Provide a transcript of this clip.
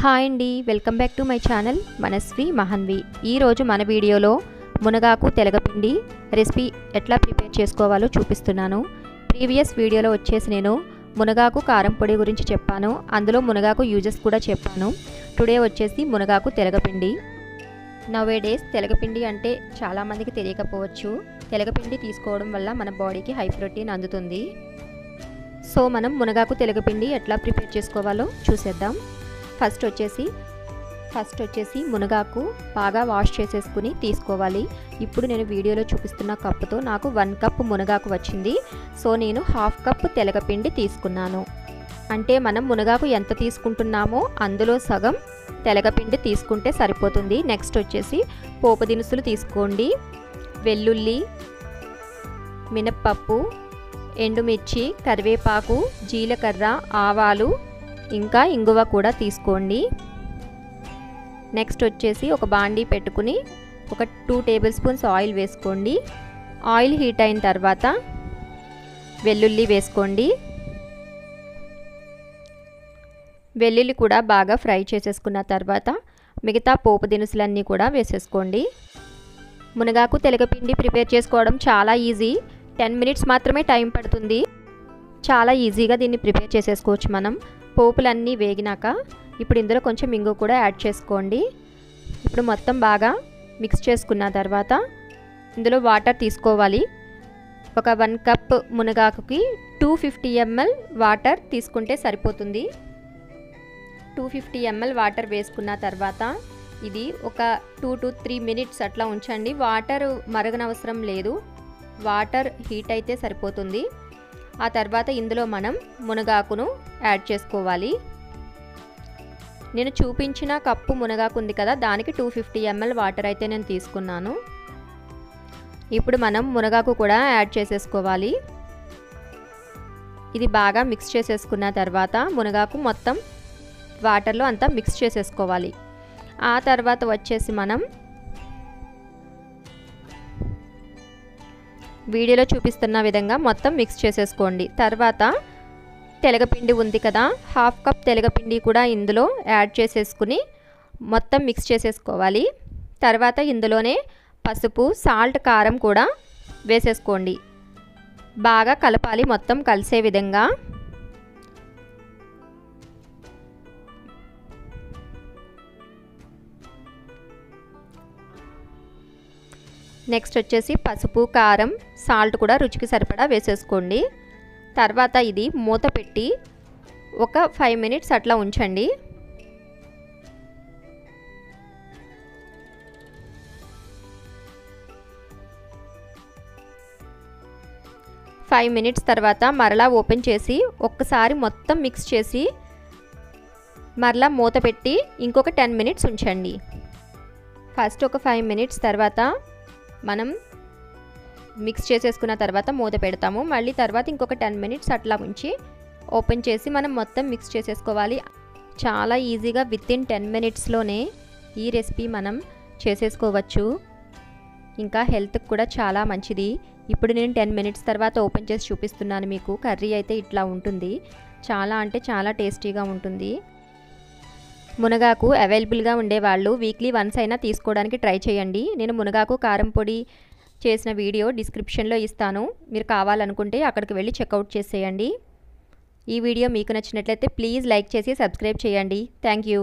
Hi అండి, welcome back to my channel Manasvi Mahanvi. ఈరోజు మన వీడియోలో మునగాకు తెలగపిండి రెసిపీ ఎట్లా ప్రిపేర్ చేసుకోవాలో చూపిస్తున్నాను. ప్రీవియస్ వీడియోలో వచ్చేసి నేను మునగాకు కారం పొడి గురించి చెప్పాను, అందులో మునగాకు యూజెస్ కూడా చెప్పాను. టుడే వచ్చేసి మునగాకు తెలగపిండి. నవేడేస్ తెలగపిండి అంటే చాలామందికి తెలియకపోవచ్చు. తెలగపిండి తీసుకోవడం వల్ల మన బాడీకి హై ప్రోటీన్ అందుతుంది. సో మనం మునగాకు తెలగపిండి ఎట్లా ప్రిపేర్ చేసుకోవాలో చూసేద్దాం. ఫస్ట్ వచ్చేసి మునగాకు బాగా వాష్ చేసేసుకుని తీసుకోవాలి. ఇప్పుడు నేను వీడియోలో చూపిస్తున్న కప్పుతో నాకు 1 కప్ మునగాకు వచ్చింది. సో నేను 1/2 కప్ తెలగపిండి తీసుకున్నాను. అంటే మనం మునగాకు ఎంత తీసుకుంటున్నామో అందులో సగం తెలగపిండి తీసుకుంటే సరిపోతుంది. నెక్స్ట్ వచ్చేసి పోపు దినుసులు తీసుకోండి. వెల్లుల్లి, మినప్పప్పు, ఎండుమిర్చి, కరివేపాకు, జీలకర్ర, ఆవాలు, ఇంకా ఇంగువ కూడా తీసుకోండి. నెక్స్ట్ వచ్చేసి ఒక బాండీ పెట్టుకుని ఒక 2 టేబుల్ స్పూన్స్ ఆయిల్ వేసుకోండి. ఆయిల్ హీట్ అయిన తర్వాత వెల్లుల్లి వేసుకోండి. వెల్లుల్లి కూడా బాగా ఫ్రై చేసేసుకున్న తర్వాత మిగతా పోపు దినుసులన్నీ కూడా వేసేసుకోండి. మునగాకు తెలగపిండి ప్రిపేర్ చేసుకోవడం చాలా ఈజీ. 10 మినిట్స్ మాత్రమే టైం పడుతుంది. చాలా ఈజీగా దీన్ని ప్రిపేర్ చేసేసుకోవచ్చు మనం. పోపులన్నీ వేగినాక ఇప్పుడు ఇందులో కొంచెం ఇంగు కూడా యాడ్ చేసుకోండి. ఇప్పుడు మొత్తం బాగా మిక్స్ చేసుకున్న తర్వాత ఇందులో వాటర్ తీసుకోవాలి. ఒక 1 కప్ మునగాకుకి 250 ml వాటర్ తీసుకుంటే సరిపోతుంది. 250 ml వాటర్ వేసుకున్న తర్వాత ఇది ఒక 2 to 3 మినిట్స్ అట్లా ఉంచండి. వాటర్ మరగనవసరం లేదు, వాటర్ హీట్ అయితే సరిపోతుంది. ఆ తర్వాత ఇందులో మనం మునగాకును యాడ్ చేసుకోవాలి. నేను చూపించిన కప్పు మునగాకు ఉంది కదా, దానికి 250 ml వాటర్ అయితే నేను తీసుకున్నాను. ఇప్పుడు మనం మునగాకు కూడా యాడ్ చేసేసుకోవాలి. ఇది బాగా మిక్స్ చేసేసుకున్న తర్వాత మునగాకు మొత్తం వాటర్లో అంతా మిక్స్ చేసేసుకోవాలి. ఆ తర్వాత వచ్చేసి మనం వీడియోలో చూపిస్తున్న విధంగా మొత్తం మిక్స్ చేసేసుకోండి. తర్వాత తెలగపిండి ఉంది కదా, 1/2 కప్ తెలగపిండి కూడా ఇందులో యాడ్ చేసేసుకుని మొత్తం మిక్స్ చేసేసుకోవాలి. తర్వాత ఇందులోనే పసుపు, సాల్ట్, కారం కూడా వేసేసుకోండి. బాగా కలపాలి మొత్తం కలిసే విధంగా. నెక్స్ట్ వచ్చేసి పసుపు, కారం, సాల్ట్ కూడా రుచికి సరిపడా వేసేసుకోండి. తర్వాత ఇది మూత పెట్టి ఒక 5 మినిట్స్ అట్లా ఉంచండి. ఫైవ్ మినిట్స్ తర్వాత మరలా ఓపెన్ చేసి ఒక్కసారి మొత్తం మిక్స్ చేసి మరలా మూత పెట్టి ఇంకొక 10 మినిట్స్ ఉంచండి. ఫస్ట్ ఒక 5 మినిట్స్ తర్వాత మనం మిక్స్ చేసేసుకున్న తర్వాత మూత పెడతాము. మళ్ళీ తర్వాత ఇంకొక 10 మినిట్స్ అట్లా ఉంచి ఓపెన్ చేసి మనం మొత్తం మిక్స్ చేసేసుకోవాలి. చాలా ఈజీగా వితిన్ 10 మినిట్స్లోనే ఈ రెసిపీ మనం చేసేసుకోవచ్చు. ఇంకా హెల్త్కి కూడా చాలా మంచిది. ఇప్పుడు నేను 10 మినిట్స్ తర్వాత ఓపెన్ చేసి చూపిస్తున్నాను మీకు. కర్రీ అయితే ఇట్లా ఉంటుంది. చాలా అంటే చాలా టేస్టీగా ఉంటుంది. మునగాకు అవైలబుల్గా ఉండేవాళ్ళు వీక్లీ వన్స్ అయినా తీసుకోవడానికి ట్రై చేయండి. నేను మునగాకు కారం పొడి చేసిన వీడియో డిస్క్రిప్షన్లో ఇస్తాను. మీరు కావాలనుకుంటే అక్కడికి వెళ్ళి చెక్అవుట్ చేసేయండి. ఈ వీడియో మీకు నచ్చినట్లయితే ప్లీజ్ లైక్ చేసి సబ్స్క్రైబ్ చేయండి. Thank you.